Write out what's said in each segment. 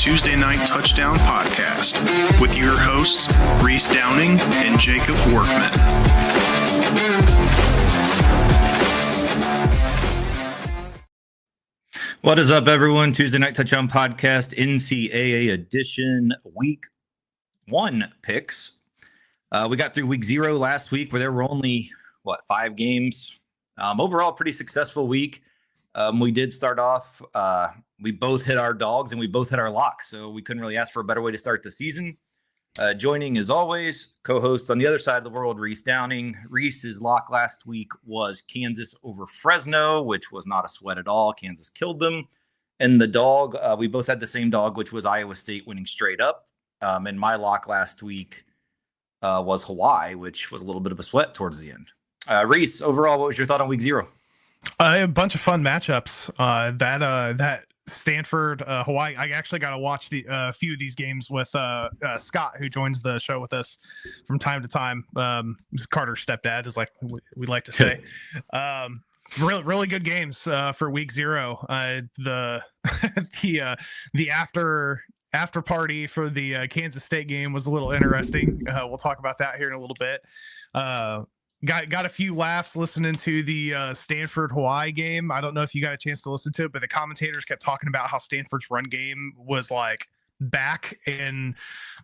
Tuesday Night Touchdown Podcast with your hosts, Reese Downing and Jacob Workman. What is up, everyone? Tuesday Night Touchdown Podcast, NCAA edition, week 1 picks. We got through week 0 last week where there were only, 5 games. Overall, pretty successful week. We did start off, we both hit our dogs and we both hit our locks, so we couldn't really ask for a better way to start the season. Joining, as always, co-host on the other side of the world, Reese Downing. Reese's lock last week was Kansas over Fresno, which was not a sweat at all. Kansas killed them. And the dog, we both had the same dog, which was Iowa State winning straight up. And my lock last week was Hawaii, which was a little bit of a sweat towards the end. Reese, overall, what was your thought on week 0? A bunch of fun matchups. That Stanford, Hawaii. I actually got to watch the few of these games with Scott, who joins the show with us from time to time. Carter's stepdad, is like we like to say. Really good games for week 0. The after party for the Kansas State game was a little interesting. We'll talk about that here in a little bit. Got a few laughs listening to the Stanford Hawaii game. I don't know if you got a chance to listen to it, but the commentators kept talking about how Stanford's run game was like back, and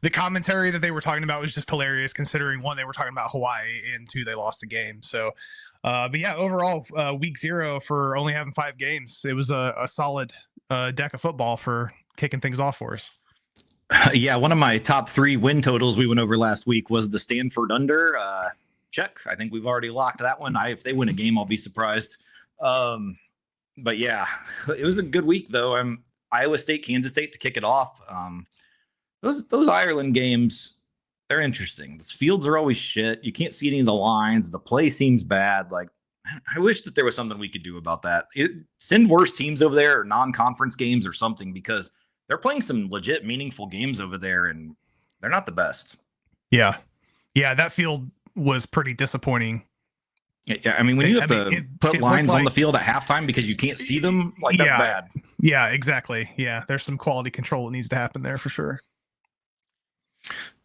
the commentary that they were talking about was just hilarious, considering 1, they were talking about Hawaii, and 2, they lost the game. So but yeah, overall week 0 for only having 5 games, it was a solid deck of football for kicking things off for us. Yeah, one of my top 3 win totals we went over last week was the Stanford under. Check. I think we've already locked that one. If they win a game, I'll be surprised. But yeah, it was a good week though. Iowa State, Kansas State to kick it off. Those Ireland games, they're interesting. The fields are always shit. You can't see any of the lines. The play seems bad. Like, I wish that there was something we could do about that. Send worse teams over there, or non-conference games or something, because they're playing some legit meaningful games over there, and they're not the best. Yeah, that field was pretty disappointing. Yeah, I mean, when you have to put lines on the field at halftime because you can't see them, like, that's bad. Yeah, exactly. Yeah, there's some quality control that needs to happen there for sure.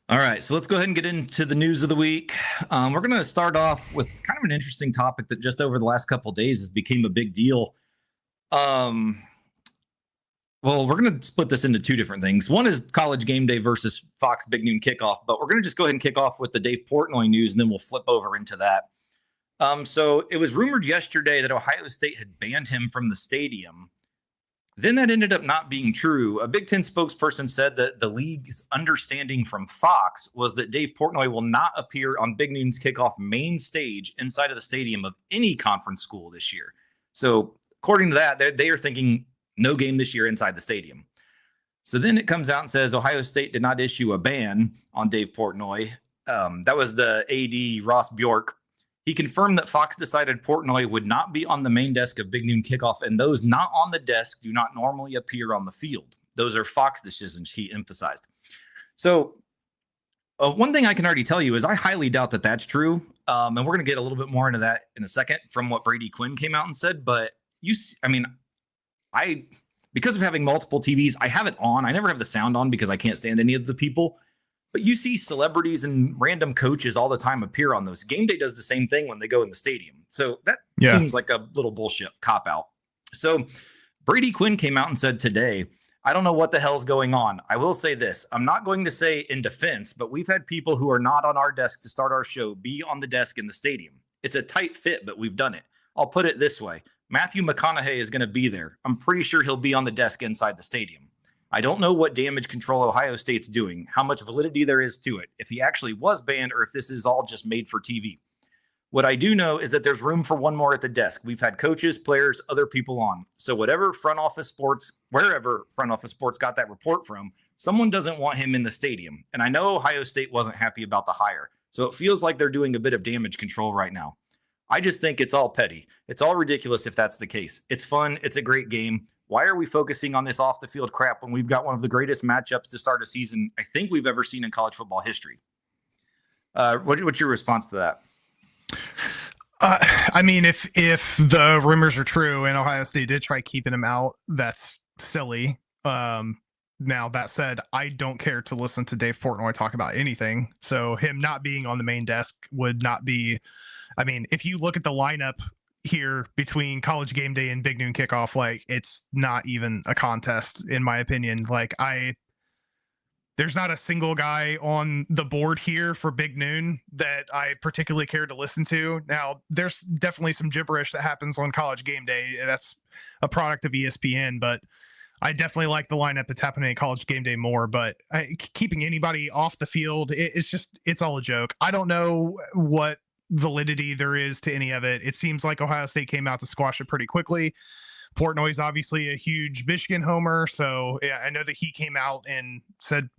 All right, so let's go ahead and get into the news of the week. We're going to start off with kind of an interesting topic that just over the last couple of days has become a big deal. Well, we're going to split this into 2 different things. One is College Game Day versus Fox Big Noon Kickoff, but we're going to just go ahead and kick off with the Dave Portnoy news, and then we'll flip over into that. So it was rumored yesterday that Ohio State had banned him from the stadium. Then that ended up not being true. A Big Ten spokesperson said that the league's understanding from Fox was that Dave Portnoy will not appear on Big Noon's kickoff main stage inside of the stadium of any conference school this year. So according to that, they are thinking no game this year inside the stadium. So then it comes out and says Ohio State did not issue a ban on Dave Portnoy. That was the AD, Ross Bjork. He confirmed that Fox decided Portnoy would not be on the main desk of Big Noon Kickoff, and those not on the desk do not normally appear on the field. Those are Fox decisions, he emphasized. So one thing I can already tell you is I highly doubt that that's true. And we're going to get a little bit more into that in a second from what Brady Quinn came out and said. But because of having multiple TVs, I have it on. I never have the sound on because I can't stand any of the people. But you see celebrities and random coaches all the time appear on those. Game Day does the same thing when they go in the stadium. So that seems like a little bullshit cop-out. So Brady Quinn came out and said today, I don't know what the hell's going on. I will say this. I'm not going to say in defense, but we've had people who are not on our desk to start our show be on the desk in the stadium. It's a tight fit, but we've done it. I'll put it this way. Matthew McConaughey is going to be there. I'm pretty sure he'll be on the desk inside the stadium. I don't know what damage control Ohio State's doing, how much validity there is to it, if he actually was banned or if this is all just made for TV. What I do know is that there's room for one more at the desk. We've had coaches, players, other people on. So wherever front office sports got that report from, someone doesn't want him in the stadium. And I know Ohio State wasn't happy about the hire. So it feels like they're doing a bit of damage control right now. I just think it's all petty. It's all ridiculous if that's the case. It's fun. It's a great game. Why are we focusing on this off the field crap when we've got one of the greatest matchups to start a season I think we've ever seen in college football history? What's your response to that? I mean, if the rumors are true and Ohio State did try keeping him out, that's silly. Now, that said, I don't care to listen to Dave Portnoy talk about anything. So him not being on the main desk would not be, I mean, if you look at the lineup here between College Game Day and Big Noon Kickoff, like it's not even a contest in my opinion. Like there's not a single guy on the board here for Big Noon that I particularly care to listen to. Now, there's definitely some gibberish that happens on College Game Day. That's a product of ESPN, but I definitely like the lineup that's happening at College Game Day more. But keeping anybody off the field, it's all a joke. I don't know what validity there is to any of it. It seems like Ohio State came out to squash it pretty quickly. Portnoy's obviously a huge Michigan homer, so yeah, I know that he came out and said,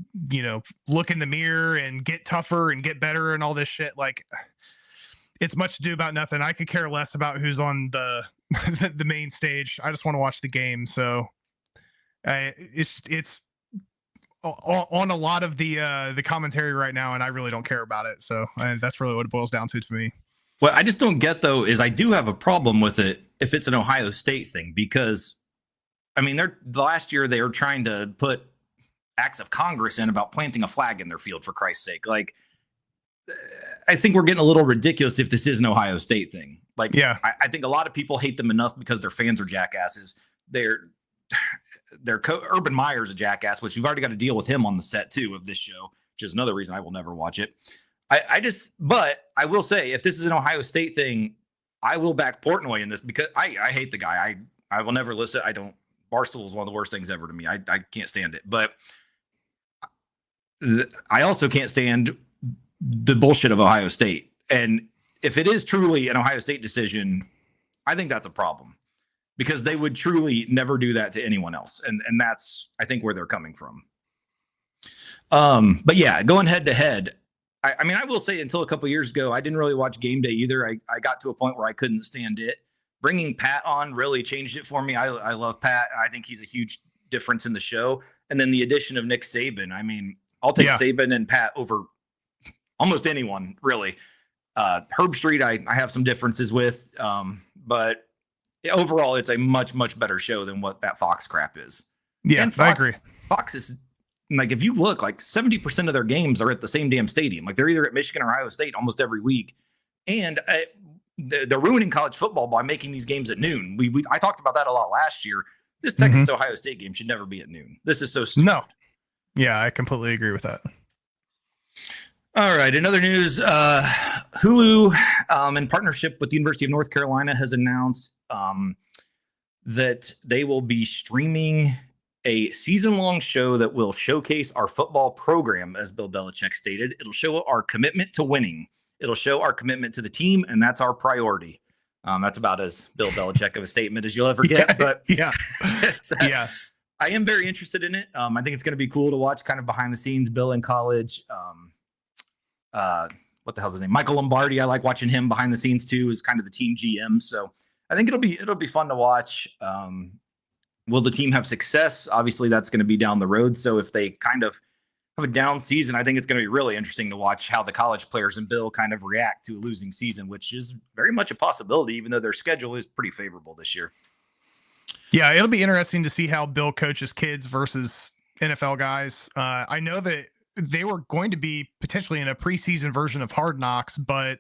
look in the mirror and get tougher and get better and all this shit. Like, it's much ado about nothing. I could care less about who's on the the main stage. I just want to watch the game. So it's on a lot of the commentary right now, and I really don't care about it. So that's really what it boils down to me. What I just don't get, though, is I do have a problem with it if it's an Ohio State thing, because, I mean, the last year they were trying to put acts of Congress in about planting a flag in their field, for Christ's sake. Like, I think we're getting a little ridiculous if this is an Ohio State thing. Like, yeah, I think a lot of people hate them enough because their fans are jackasses. Urban Meyer's a jackass, which we've already got to deal with him on the set, too, of this show, which is another reason I will never watch it. But I will say, if this is an Ohio State thing, I will back Portnoy in this because I hate the guy. I will never listen. Barstool is one of the worst things ever to me. I can't stand it. But I also can't stand the bullshit of Ohio State. And if it is truly an Ohio State decision, I think that's a problem because they would truly never do that to anyone else. And that's, I think, where they're coming from. But yeah, going head to head, I mean, I will say until a couple of years ago, I didn't really watch Game Day either. I got to a point where I couldn't stand it. Bringing Pat on really changed it for me. I love Pat. I think he's a huge difference in the show. And then the addition of Nick Saban. I mean, I'll take Saban and Pat over almost anyone, really. Herb Street, I have some differences with. But overall, it's a much, much better show than what that Fox crap is. Yeah, and I agree. Fox is... Like, if you look, like 70% of their games are at the same damn stadium. Like, they're either at Michigan or Ohio State almost every week. And they're ruining college football by making these games at noon. I talked about that a lot last year. This Texas-Ohio State game should never be at noon. This is so stupid. No. Yeah, I completely agree with that. All right. In other news, Hulu, in partnership with the University of North Carolina, has announced that they will be streaming a season-long show that will showcase our football program, as Bill Belichick stated. It'll show our commitment to winning. It'll show our commitment to the team, and that's our priority. That's about as Bill Belichick of a statement as you'll ever get. But yeah. I am very interested in it. I think it's going to be cool to watch kind of behind the scenes Bill in college. What the hell's his name? Michael Lombardi. I like watching him behind the scenes too, as kind of the team GM. So I think it'll be fun to watch. Will the team have success? Obviously, that's going to be down the road. So if they kind of have a down season, I think it's going to be really interesting to watch how the college players and Bill kind of react to a losing season, which is very much a possibility, even though their schedule is pretty favorable this year. Yeah, it'll be interesting to see how Bill coaches kids versus NFL guys. I know that they were going to be potentially in a preseason version of Hard Knocks, but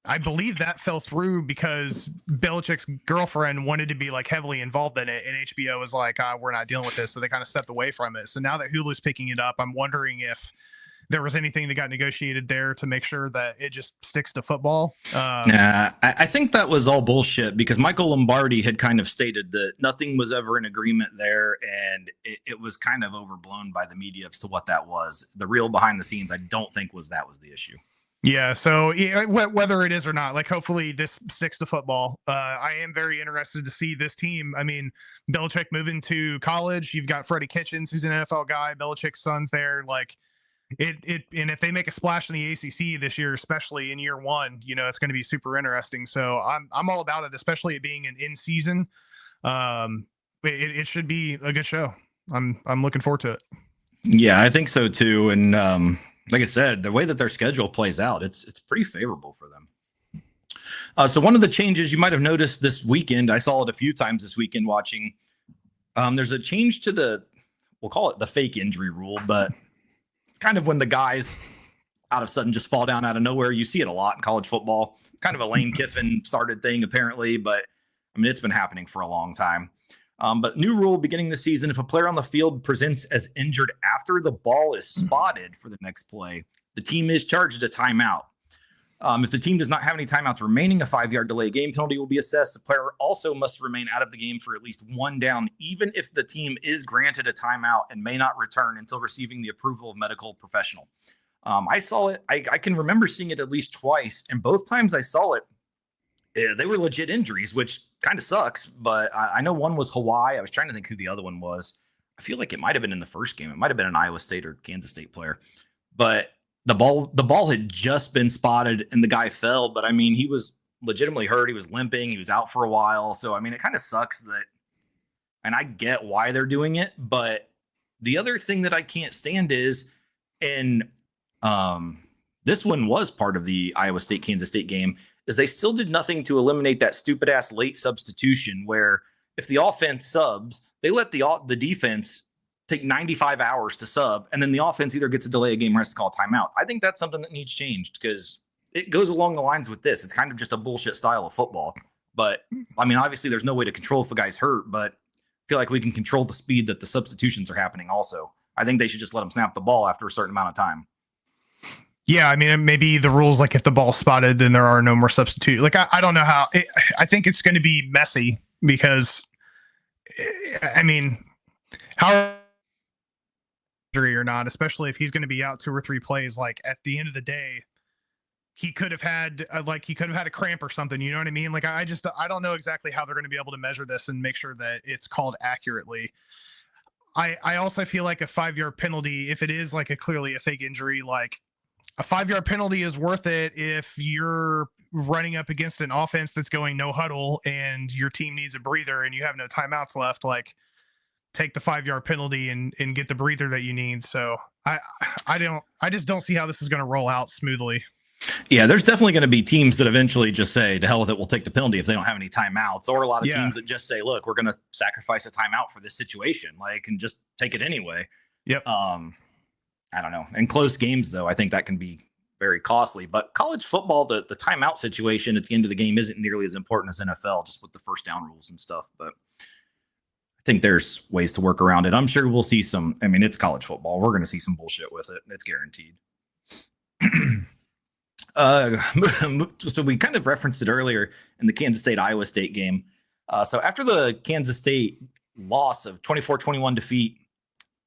I believe that fell through because Belichick's girlfriend wanted to be like heavily involved in it, and HBO was like, we're not dealing with this. So they kind of stepped away from it. So now that Hulu's picking it up, I'm wondering if there was anything that got negotiated there to make sure that it just sticks to football. I think that was all bullshit because Michael Lombardi had kind of stated that nothing was ever in agreement there. And it was kind of overblown by the media as to what that was. The real behind the scenes, I don't think was the issue. Yeah, so whether it is or not, like hopefully this sticks to football. I am very interested to see this team. I mean, Belichick moving to college. You've got Freddie Kitchens, who's an NFL guy. Belichick's son's there. Like it, and if they make a splash in the ACC this year, especially in year one, it's going to be super interesting. So I'm all about it, especially it being an in season. It should be a good show. I'm looking forward to it. Yeah, I think so too. And like I said, the way that their schedule plays out, it's pretty favorable for them. So one of the changes you might have noticed this weekend, I saw it a few times this weekend watching. There's a change to we'll call it the fake injury rule, but it's kind of when the guys out of sudden just fall down out of nowhere. You see it a lot in college football, kind of a Lane Kiffin started thing apparently, but I mean, it's been happening for a long time. But new rule beginning this season, if a player on the field presents as injured after the ball is spotted for the next play, the team is charged a timeout. If the team does not have any timeouts remaining, a 5-yard delay game penalty will be assessed. The player also must remain out of the game for at least one down, even if the team is granted a timeout and may not return until receiving the approval of medical professional. I saw it. I can remember seeing it at least twice, and both times I saw it, they were legit injuries, which kind of sucks. But I know one was Hawaii. I was trying to think who the other one was. I feel like it might have been in the first game. It might have been an Iowa State or Kansas State player. But the ball had just been spotted, and the guy fell. But I mean, he was legitimately hurt. He was limping. He was out for a while. So I mean, it kind of sucks that. And I get why they're doing it, but the other thing that I can't stand is, and this one was part of the Iowa State Kansas State game, is they still did nothing to eliminate that stupid ass late substitution where if the offense subs, they let the defense take 95 hours to sub, and then the offense either gets a delay a game or has to call a timeout. I think that's something that needs changed because it goes along the lines with this. It's kind of just a bullshit style of football. But I mean, obviously there's no way to control if a guy's hurt, but I feel like we can control the speed that the substitutions are happening also. I think they should just let them snap the ball after a certain amount of time. Yeah, I mean, maybe the rules, like if the ball's spotted, then there are no more substitutes. Like, I don't know how. I think it's going to be messy because, I mean, how injury or not, especially if he's going to be out 2 or 3 plays, like at the end of the day, he could have had a cramp or something. You know what I mean? Like, I don't know exactly how they're going to be able to measure this and make sure that it's called accurately. I also feel like a 5-yard penalty, if it is like clearly a fake injury, like a 5-yard penalty is worth it if you're running up against an offense that's going no huddle and your team needs a breather and you have no timeouts left. Like, take the 5-yard penalty and get the breather that you need. So I just don't see how this is going to roll out smoothly. Yeah, there's definitely going to be teams that eventually just say, to hell with it, we'll take the penalty if they don't have any timeouts, or a lot of teams that just say, look, we're going to sacrifice a timeout for this situation, like, and just take it anyway. Yep. I don't know. In close games, though, I think that can be very costly. But college football, the timeout situation at the end of the game isn't nearly as important as NFL, just with the first down rules and stuff. But I think there's ways to work around it. I'm sure we'll see some. I mean, it's college football. We're going to see some bullshit with it. It's guaranteed. So we kind of referenced it earlier in the Kansas State Iowa State game. So after the Kansas State loss of 24-21 defeat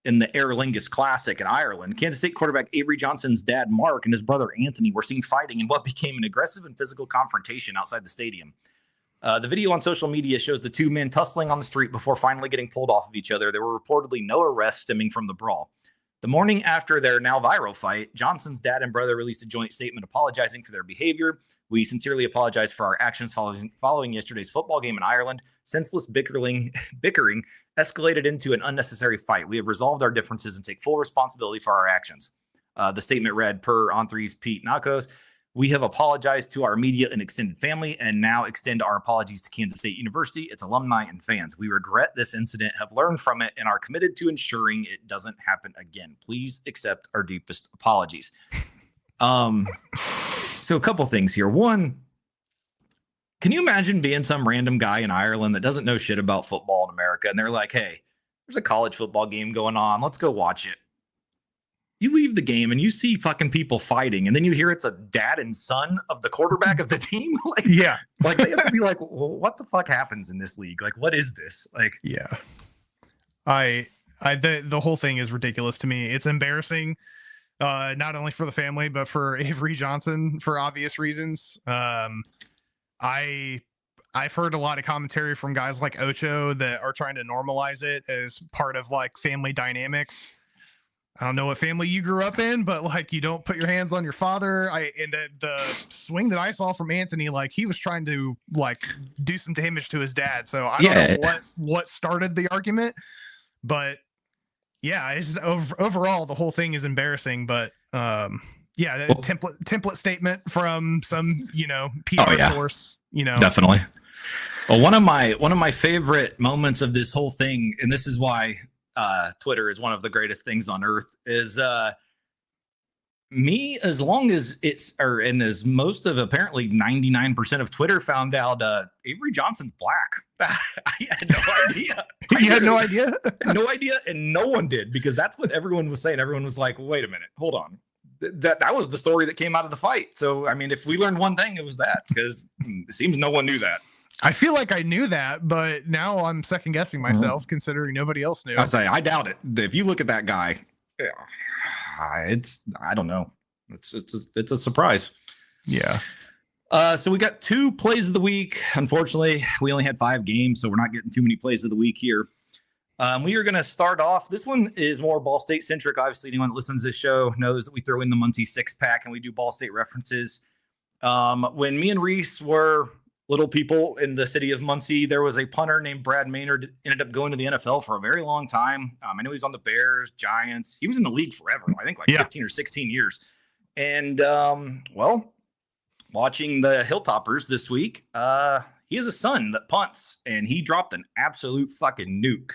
in the Aer Lingus Classic in Ireland, Kansas State quarterback Avery Johnson's dad, Mark, and his brother, Anthony, were seen fighting in what became an aggressive and physical confrontation outside the stadium. The video on social media shows the two men tussling on the street before finally getting pulled off of each other. There were reportedly no arrests stemming from the brawl. The morning after their now viral fight, Johnson's dad and brother released a joint statement apologizing for their behavior. We sincerely apologize for our actions following yesterday's football game in Ireland. Senseless bickering escalated into an unnecessary fight. We have resolved our differences and take full responsibility for our actions. The statement read, per On3's Pete Nakos, we have apologized to our immediate and extended family and now extend our apologies to Kansas State University, its alumni, and fans. We regret this incident, have learned from it, and are committed to ensuring it doesn't happen again. Please accept our deepest apologies. So a couple things here. One, can you imagine being some random guy in Ireland that doesn't know shit about football in America, and they're like, hey, there's a college football game going on. Let's go watch it. You leave the game and you see fucking people fighting, and then you hear it's a dad and son of the quarterback of the team. Like, yeah, like they have to be like, well, what the fuck happens in this league? Like, what is this? Like, yeah, the whole thing is ridiculous to me. It's embarrassing, not only for the family but for Avery Johnson for obvious reasons. I've heard a lot of commentary from guys like Ocho that are trying to normalize it as part of like family dynamics. I don't know what family you grew up in, but like, you don't put your hands on your father. And the swing that I saw from Anthony, like he was trying to like do some damage to his dad. So I don't know what started the argument, but yeah, it's just overall the whole thing is embarrassing. But template statement from some PR source. Definitely. Well, one of my favorite moments of this whole thing, and this is why Twitter is one of the greatest things on earth. Is me, as long as and as most of apparently 99% of Twitter found out Avery Johnson's black. I had no idea. You had no idea? No idea, and no one did, because that's what everyone was saying. Everyone was like, wait a minute, hold on. That was the story that came out of the fight. So, I mean, if we learned one thing, it was that, because it seems no one knew that. I feel like I knew that, but now I'm second guessing myself, considering nobody else knew. I doubt it. If you look at that guy, I don't know. It's a surprise. Yeah. So we got 2 plays of the week. Unfortunately, we only had 5 games, so we're not getting too many plays of the week here. We are going to start off. This one is more Ball State centric. Obviously, anyone that listens to this show knows that we throw in the Muncie 6-pack and we do Ball State references. When me and Reese were little people in the city of Muncie, there was a punter named Brad Maynard, ended up going to the NFL for a very long time. I know he's on the Bears, Giants. He was in the league forever. I think 15 or 16 years. And, watching the Hilltoppers this week, he has a son that punts, and he dropped an absolute fucking nuke.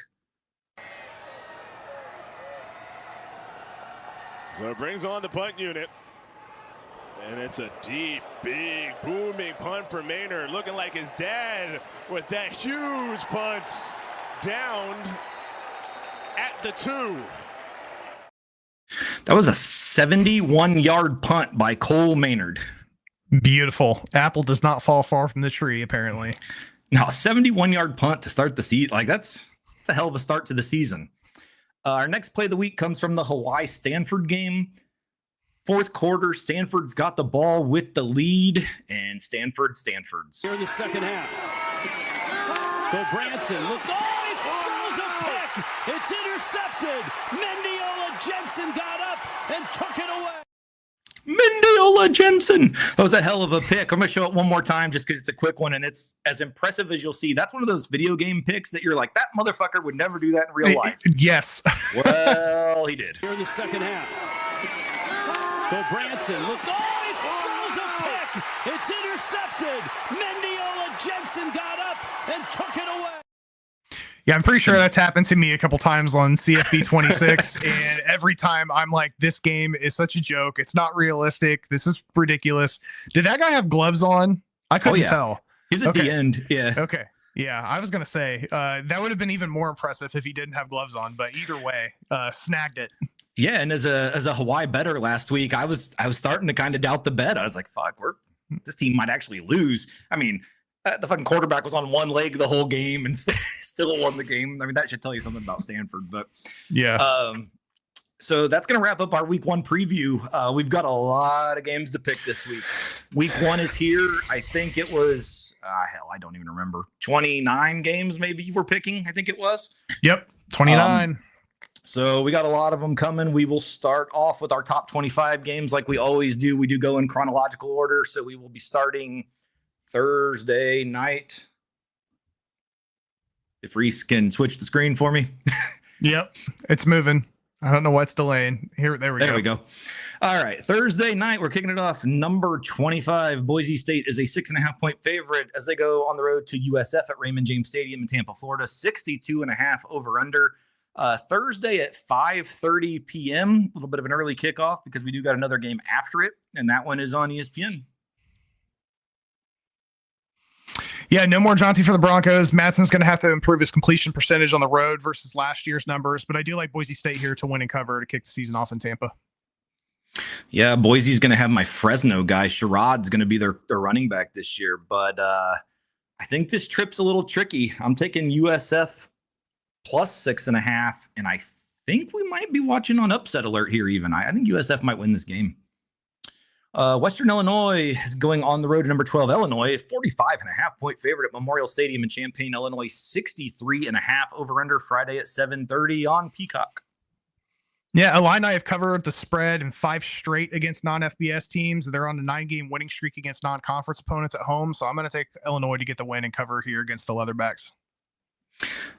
So it brings on the punt unit. And it's a deep, big, booming punt for Maynard, looking like his dad with that huge punt down at the 2. That was a 71-yard punt by Cole Maynard. Beautiful. Apple does not fall far from the tree, apparently. No, 71-yard punt to start the season. Like, that's a hell of a start to the season. Our next play of the week comes from the Hawaii-Stanford game. 4th quarter, Stanford's got the ball with the lead, and Stanford's. Here in the second half. Go Branson. Look, he throws a pick. It's intercepted. Mendiola Jensen got up and took it away. Mendiola Jensen. That was a hell of a pick. I'm going to show it one more time just because it's a quick one, and it's as impressive as you'll see. That's one of those video game picks that you're like, that motherfucker would never do that in real life. Yes. Well, he did. Here in the second half. Go Branson. Look, he throws a pick. It's intercepted. Mendiola Jensen got up and took it away. Yeah, I'm pretty sure that's happened to me a couple times on CFB 26, and every time I'm like, this game is such a joke. It's not realistic. This is ridiculous. Did that guy have gloves on? I couldn't tell. He's at the end. Yeah. Okay. Yeah, I was going to say that would have been even more impressive if he didn't have gloves on, but either way, snagged it. Yeah, and as a Hawaii bettor last week, I was starting to kind of doubt the bet. I was like, fuck, this team might actually lose. I mean, the fucking quarterback was on one leg the whole game and still won the game. I mean, that should tell you something about Stanford. But yeah. So that's going to wrap up our week 1 preview. We've got a lot of games to pick this week. Week 1 is here. I think it was, I don't even remember. 29 games maybe we're picking, I think it was. Yep, 29. So we got a lot of them coming. We will start off with our top 25 games like we always do. We do go in chronological order. So we will be starting Thursday night. If Reese can switch the screen for me. Yep, it's moving. I don't know what's delaying. There we go. All right. Thursday night, we're kicking it off. Number 25, Boise State is a 6.5-point favorite as they go on the road to USF at Raymond James Stadium in Tampa, Florida. 62.5 over under. Thursday at 5:30 p.m. A little bit of an early kickoff because we do got another game after it, and that one is on ESPN. Yeah, no more Jonty for the Broncos. Madsen's going to have to improve his completion percentage on the road versus last year's numbers, but I do like Boise State here to win and cover to kick the season off in Tampa. Yeah, Boise's going to have my Fresno guy. Sherrod's going to be their running back this year, but I think this trip's a little tricky. I'm taking USF plus 6.5, and I think we might be watching on upset alert here even. I think USF might win this game. Western Illinois is going on the road to number 12, Illinois, 45.5-point favorite at Memorial Stadium in Champaign, Illinois, 63.5 over under Friday at 7:30 on Peacock. Yeah, Illini have covered the spread in 5 straight against non-FBS teams. They're on a 9-game winning streak against non-conference opponents at home, so I'm going to take Illinois to get the win and cover here against the Leatherbacks.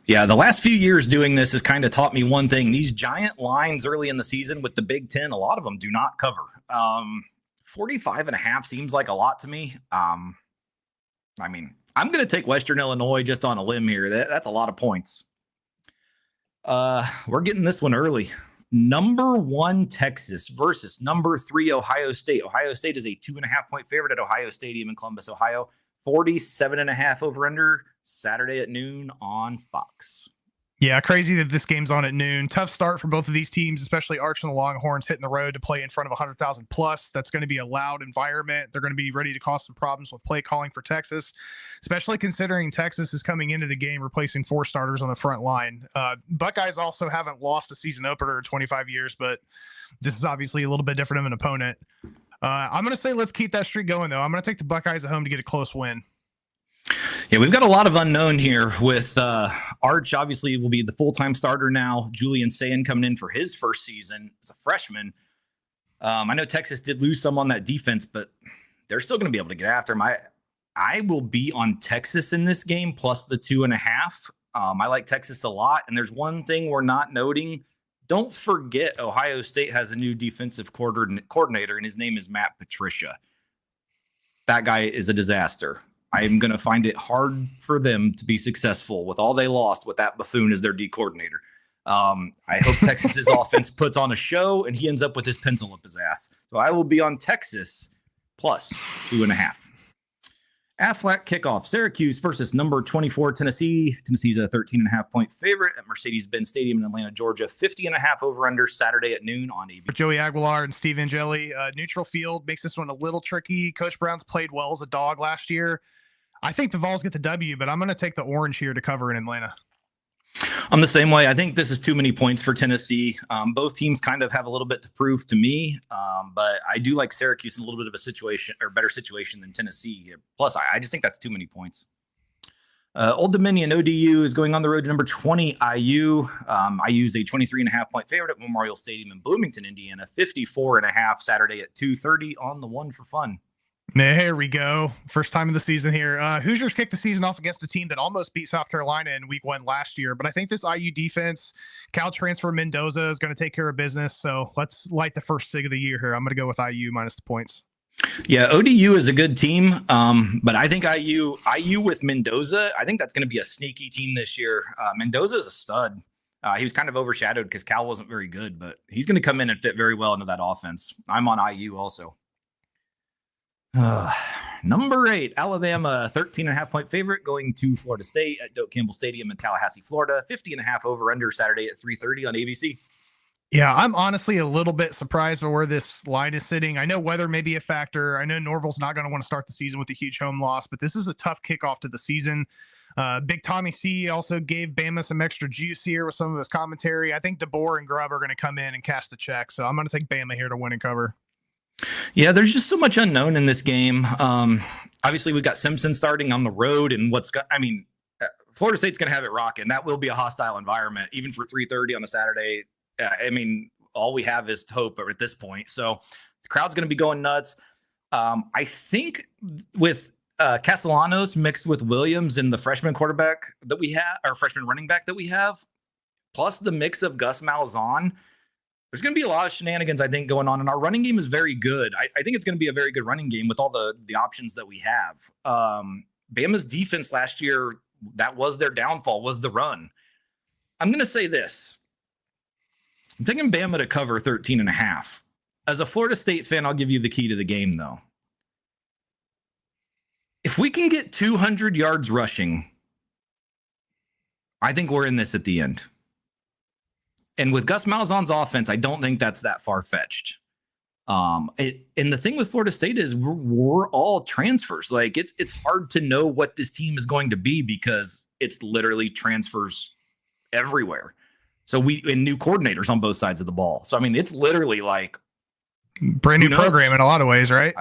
Yeah, the last few years doing this has kind of taught me one thing. These giant lines early in the season with the Big Ten, a lot of them do not cover. 45.5 seems like a lot to me. I mean, I'm going to take Western Illinois just on a limb here. That's a lot of points. We're getting this one early. Number 1 Texas versus number 3 Ohio State. Ohio State is a 2.5-point favorite at Ohio Stadium in Columbus, Ohio. 47.5 over under Saturday at noon on Fox. Yeah, crazy that this game's on at noon. Tough start for both of these teams, especially Arch and the Longhorns hitting the road to play in front of 100,000 plus. That's going to be a loud environment. They're going to be ready to cause some problems with play calling for Texas, especially considering Texas is coming into the game replacing 4 starters on the front line. Buckeyes also haven't lost a season opener in 25 years, but this is obviously a little bit different of an opponent. I'm going to say let's keep that streak going, though. I'm going to take the Buckeyes at home to get a close win. Yeah, we've got a lot of unknown here with Arch. Obviously, will be the full-time starter now. Julian Sayin coming in for his first season as a freshman. I know Texas did lose some on that defense, but they're still going to be able to get after him. I will be on Texas in this game plus the 2.5. I like Texas a lot, and there's one thing we're not noting. Don't forget Ohio State has a new defensive coordinator, and his name is Matt Patricia. That guy is a disaster. I'm going to find it hard for them to be successful with all they lost with that buffoon as their D coordinator. I hope Texas's offense puts on a show and he ends up with his pencil up his ass. So I will be on Texas plus 2.5. Aflac kickoff. Syracuse versus number 24 Tennessee. Tennessee's a 13.5-point favorite at Mercedes-Benz Stadium in Atlanta, Georgia. 50.5 over under Saturday at noon on ABC. Joey Aguilar and Steve Angeli. Neutral field makes this one a little tricky. Coach Brown's played well as a dog last year. I think the Vols get the W, but I'm going to take the orange here to cover in Atlanta. I'm the same way. I think this is too many points for Tennessee. Both teams kind of have a little bit to prove to me, but I do like Syracuse in a little bit of a situation or better situation than Tennessee. Plus, I just think that's too many points. Old Dominion ODU is going on the road to number 20 IU. IU's a 23.5-point favorite at Memorial Stadium in Bloomington, Indiana. 54.5 Saturday at 2:30 on the One for Fun. There we go. First time of the season here. Hoosiers kicked the season off against a team that almost beat South Carolina in week 1 last year. But I think this IU defense, Cal transfer Mendoza is going to take care of business. So let's light the first sig of the year here. I'm going to go with IU minus the points. Yeah, ODU is a good team. But I think IU with Mendoza, I think that's going to be a sneaky team this year. Mendoza is a stud. He was kind of overshadowed because Cal wasn't very good, but he's going to come in and fit very well into that offense. I'm on IU also. Number 8, Alabama, 13.5-point favorite going to Florida State at Doak Campbell Stadium in Tallahassee, Florida. 50.5 over under Saturday at 3:30 on ABC. Yeah, I'm honestly a little bit surprised by where this line is sitting. I know weather may be a factor. I know Norval's not going to want to start the season with a huge home loss, but this is a tough kickoff to the season. Big Tommy C also gave Bama some extra juice here with some of his commentary. I think DeBoer and Grubb are going to come in and cash the check, so I'm going to take Bama here to win and cover. Yeah, there's just so much unknown in this game. Obviously, we've got Simpson starting on the road, and Florida State's going to have it rocking. That will be a hostile environment, even for 3:30 on a Saturday. All we have is hope at this point. So the crowd's going to be going nuts. I think with Castellanos mixed with Williams and the freshman quarterback that we have, or freshman running back that we have, plus the mix of Gus Malzahn, there's going to be a lot of shenanigans, I think, going on. And our running game is very good. I think it's going to be a very good running game with all the options that we have. Bama's defense last year, that was their downfall, was the run. I'm going to say this. I'm taking Bama to cover 13.5. As a Florida State fan, I'll give you the key to the game, though. If we can get 200 yards rushing, I think we're in this at the end. And with Gus Malzahn's offense, I don't think that's that far-fetched. And the thing with Florida State is we're all transfers. Like it's hard to know what this team is going to be because it's literally transfers everywhere. So and new coordinators on both sides of the ball. So, it's literally like brand new program in a lot of ways, right?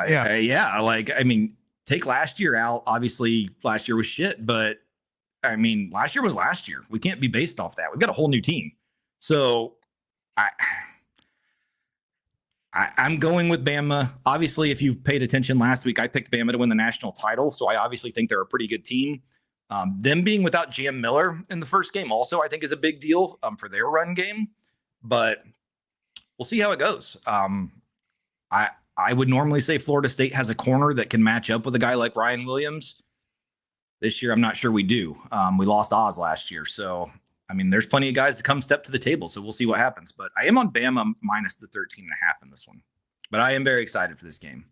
Take last year out. Obviously, last year was shit, but last year was last year. We can't be based off that. We've got a whole new team. So I'm going with Bama. Obviously, if you paid attention last week, I picked Bama to win the national title. So I obviously think they're a pretty good team. Them being without Jam Miller in the first game also, I think, is a big deal for their run game. But we'll see how it goes. I would normally say Florida State has a corner that can match up with a guy like Ryan Williams. This year, I'm not sure we do. We lost Oz last year. So I mean, there's plenty of guys to come step to the table, so we'll see what happens. But I am on Bama minus the 13.5 in this one. But I am very excited for this game.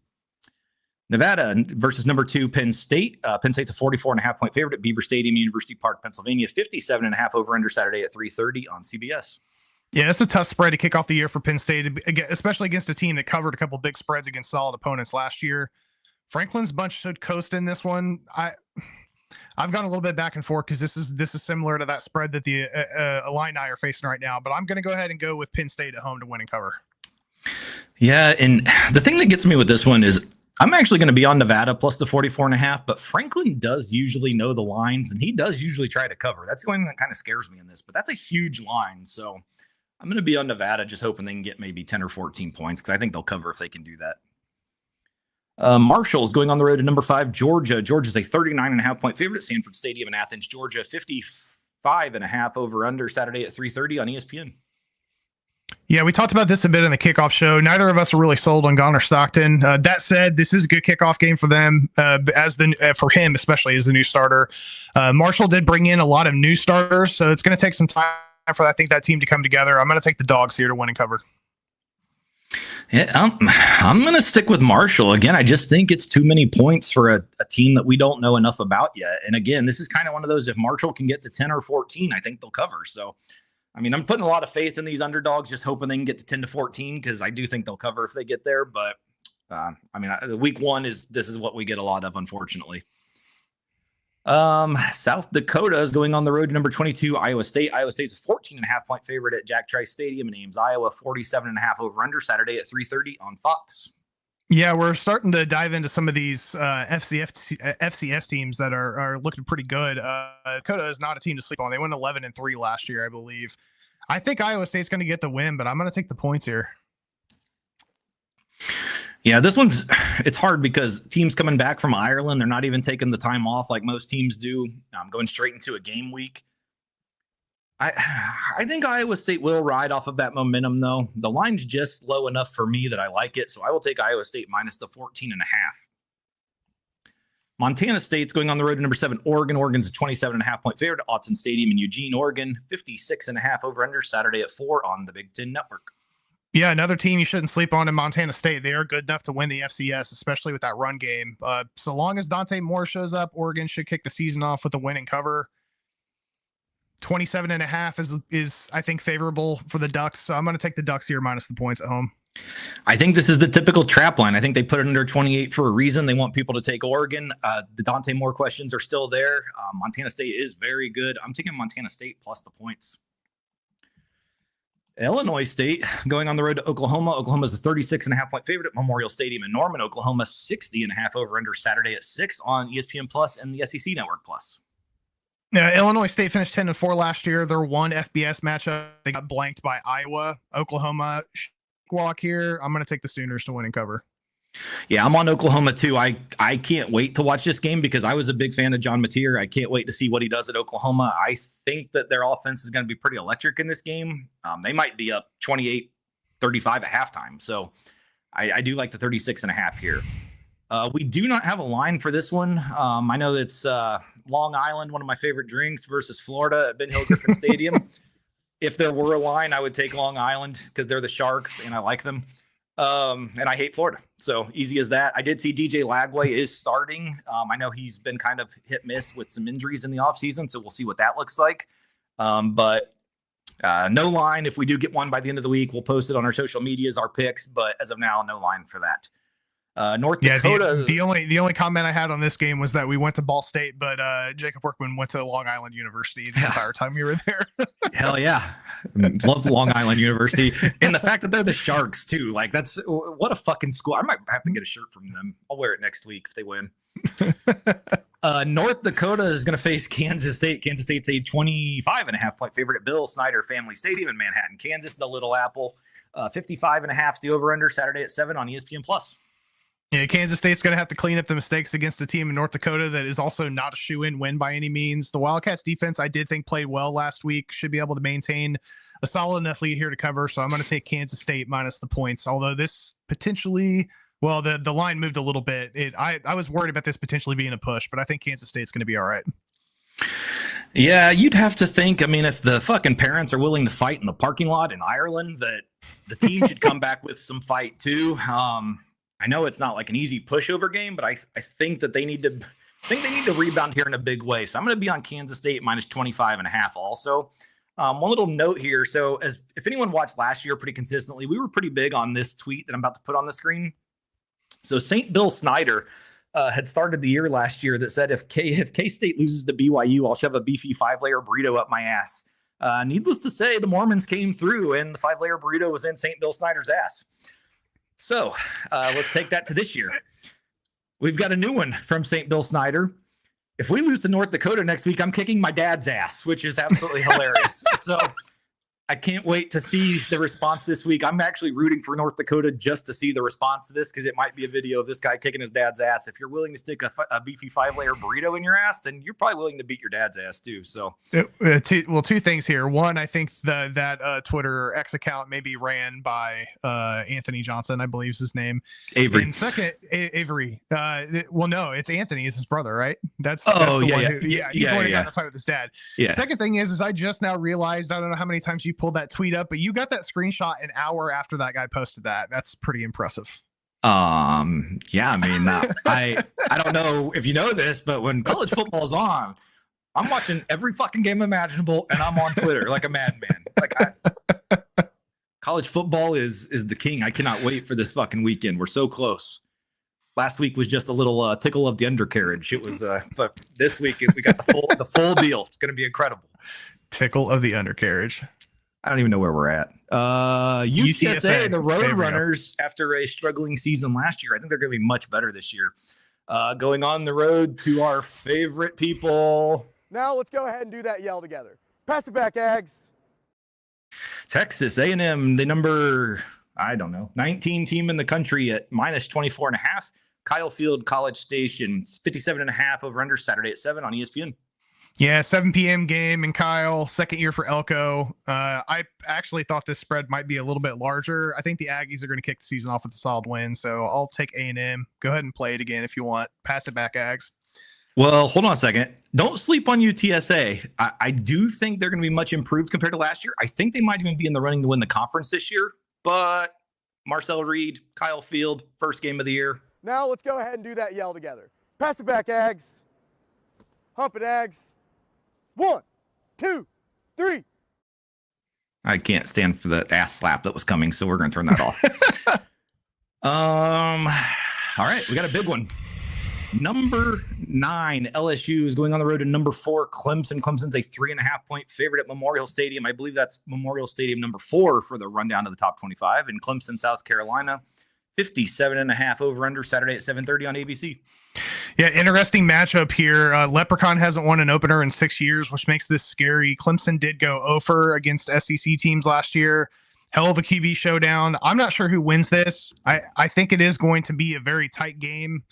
Nevada versus number 2 Penn State. Penn State's a 44.5 point favorite at Beaver Stadium, University Park, Pennsylvania. 57.5 over under Saturday at 3:30 on CBS. Yeah, it's a tough spread to kick off the year for Penn State, especially against a team that covered a couple big spreads against solid opponents last year. Franklin's bunch should coast in this one. I've gone a little bit back and forth because this is similar to that spread that the Illini are facing right now. But I'm going to go ahead and go with Penn State at home to win and cover. Yeah, and the thing that gets me with this one is I'm actually going to be on Nevada plus the 44.5, but Franklin does usually know the lines, and he does usually try to cover. That's the only thing that kind of scares me in this, but that's a huge line. So I'm going to be on Nevada just hoping they can get maybe 10 or 14 points because I think they'll cover if they can do that. Marshall is going on the road to number 5, Georgia. Georgia's a 39.5 point favorite at Sanford Stadium in Athens, Georgia. 55.5 over under Saturday at 3:30 on ESPN. Yeah, we talked about this a bit in the kickoff show. Neither of us are really sold on Gunnar Stockton. That said, this is a good kickoff game for them, for him, especially as the new starter. Marshall did bring in a lot of new starters, so it's going to take some time for that team to come together. I'm going to take the dogs here to win and cover. Yeah, I'm going to stick with Marshall. Again, I just think it's too many points for a team that we don't know enough about yet. And again, this is kind of one of those, if Marshall can get to 10 or 14, I think they'll cover. So, I mean, I'm putting a lot of faith in these underdogs, just hoping they can get to 10 to 14 because I do think they'll cover if they get there. But, week 1 this is what we get a lot of, unfortunately. South Dakota is going on the road to number 22, Iowa State. Iowa State's a 14.5 point favorite at Jack Trice Stadium in Ames, Iowa. 47.5 over under Saturday at 3:30 on Fox. Yeah, we're starting to dive into some of these FCS teams that are looking pretty good. Dakota is not a team to sleep on. They went 11-3 last year, I believe. I think Iowa State's going to get the win, but I'm going to take the points here. Yeah, it's hard because teams coming back from Ireland, they're not even taking the time off like most teams do. I'm going straight into a game week. I think Iowa State will ride off of that momentum, though. The line's just low enough for me that I like it, so I will take Iowa State minus the 14.5. Montana State's going on the road to number 7, Oregon. Oregon's a 27.5 point favorite at Autzen Stadium in Eugene, Oregon. 56.5 over under Saturday at 4 on the Big Ten Network. Yeah, another team you shouldn't sleep on in Montana State. They are good enough to win the FCS, especially with that run game. So long as Dante Moore shows up, Oregon should kick the season off with a win and cover. 27.5 is I think favorable for the Ducks. So I'm going to take the Ducks here minus the points at home. I think this is the typical trap line. I think they put it under 28 for a reason. They want people to take Oregon. The Dante Moore questions are still there. Montana State is very good. I'm taking Montana State plus the points. Illinois State going on the road to Oklahoma. Oklahoma's a 36.5 point favorite at Memorial Stadium in Norman, Oklahoma. 60.5 over under Saturday at 6 on ESPN Plus and the SEC Network Plus. Illinois State finished 10-4 last year. Their one FBS matchup, they got blanked by Iowa. Oklahoma walk here. I'm going to take the Sooners to win and cover. Yeah, I'm on Oklahoma too. I can't wait to watch this game because I was a big fan of John Mateer. I can't wait to see what he does at Oklahoma. I think that their offense is going to be pretty electric in this game. They might be up 28-35 at halftime. So I do like the 36.5 here. We do not have a line for this one. I know it's Long Island, one of my favorite drinks, versus Florida at Ben Hill Griffin Stadium. If there were a line, I would take Long Island because they're the Sharks and I like them. And I hate Florida. So easy as that. I did see DJ Lagway is starting. I know he's been kind of hit miss with some injuries in the offseason, so we'll see what that looks like. But no line. If we do get one by the end of the week, we'll post it on our social medias, our picks. But as of now, no line for that. North Dakota. The only comment I had on this game was that we went to Ball State, but Jacob Workman went to Long Island University the entire time you were there. Hell yeah. Love Long Island University. And the fact that they're the Sharks too. Like that's what a fucking school. I might have to get a shirt from them. I'll wear it next week if they win. North Dakota is going to face Kansas State. Kansas State's a 25.5 point favorite at Bill Snyder Family Stadium in Manhattan, Kansas, the Little Apple. 55.5 is the over under Saturday at 7 on ESPN Plus. Yeah, Kansas State's going to have to clean up the mistakes against a team in North Dakota that is also not a shoe-in win by any means. The Wildcats defense, I did think played well last week, should be able to maintain a solid enough lead here to cover. So I'm going to take Kansas State minus the points. Although this potentially, well, the line moved a little bit. I was worried about this potentially being a push, but I think Kansas State's going to be all right. Yeah, you'd have to think. I mean, if the fucking parents are willing to fight in the parking lot in Ireland, that the team should come back with some fight too. I know it's not like an easy pushover game, but I think that they need to rebound here in a big way. So I'm going to be on Kansas State minus 25.5 also. One little note here. So if anyone watched last year pretty consistently, we were pretty big on this tweet that I'm about to put on the screen. So St. Bill Snyder had started the year last year that said, if K-State loses to BYU, I'll shove a beefy 5-layer burrito up my ass. Needless to say, the Mormons came through and the 5-layer burrito was in St. Bill Snyder's ass. So let's take that to this year. We've got a new one from St. Bill Snyder. If we lose to North Dakota next week, I'm kicking my dad's ass, which is absolutely hilarious. So I can't wait to see the response this week. I'm actually rooting for North Dakota just to see the response to this, because it might be a video of this guy kicking his dad's ass. If you're willing to stick a beefy 5-layer burrito in your ass, then you're probably willing to beat your dad's ass too. So, two things here. One, I think that Twitter X account may be ran by Anthony Johnson, I believe is his name. Avery. And second, Avery. Well, no, it's Anthony. Is his brother, right? That's the one who, he's the one who got in the fight with his dad. Yeah. Second thing is I just now realized, I don't know how many times you pulled that tweet up, but you got that screenshot an hour after that guy posted that. That's pretty impressive. Yeah, I mean, I don't know if you know this, but when college football is on, I'm watching every fucking game imaginable, and I'm on Twitter like a madman. College football is the king. I cannot wait for this fucking weekend. We're so close. Last week was just a little tickle of the undercarriage. It was, but this week we got the full deal. It's going to be incredible. Tickle of the undercarriage. I don't even know where we're at. UTSA, the Roadrunners, after a struggling season last year, I think they're going to be much better this year. Going on the road to our favorite people. Now let's go ahead and do that yell together. Pass it back, Ags. Texas A&M, the number, 19 team in the country at minus 24.5. Kyle Field College Station, 57.5 over under Saturday at 7 on ESPN. Yeah, 7 p.m. game in Kyle, second year for Elko. I actually thought this spread might be a little bit larger. I think the Aggies are going to kick the season off with a solid win, so I'll take A&M. Go ahead and play it again if you want. Pass it back, Ags. Well, hold on a second. Don't sleep on UTSA. I do think they're going to be much improved compared to last year. I think they might even be in the running to win the conference this year, but Marcel Reed, Kyle Field, first game of the year. Now let's go ahead and do that yell together. Pass it back, Ags. Hump it, Ags. 1, 2, 3. I can't stand for the ass slap that was coming, so we're going to turn that off. All right, we got a big one. Number 9, LSU is going on the road to number 4, Clemson. Clemson's a 3.5-point favorite at Memorial Stadium. I believe that's Memorial Stadium number 4 for the rundown of the top 25. In Clemson, South Carolina, 57.5 over under Saturday at 7:30 on ABC. Yeah, interesting matchup here. Leprechaun hasn't won an opener in 6 years, which makes this scary. Clemson did go 0 against SEC teams last year. Hell of a QB showdown. I'm not sure who wins this. I think it is going to be a very tight game.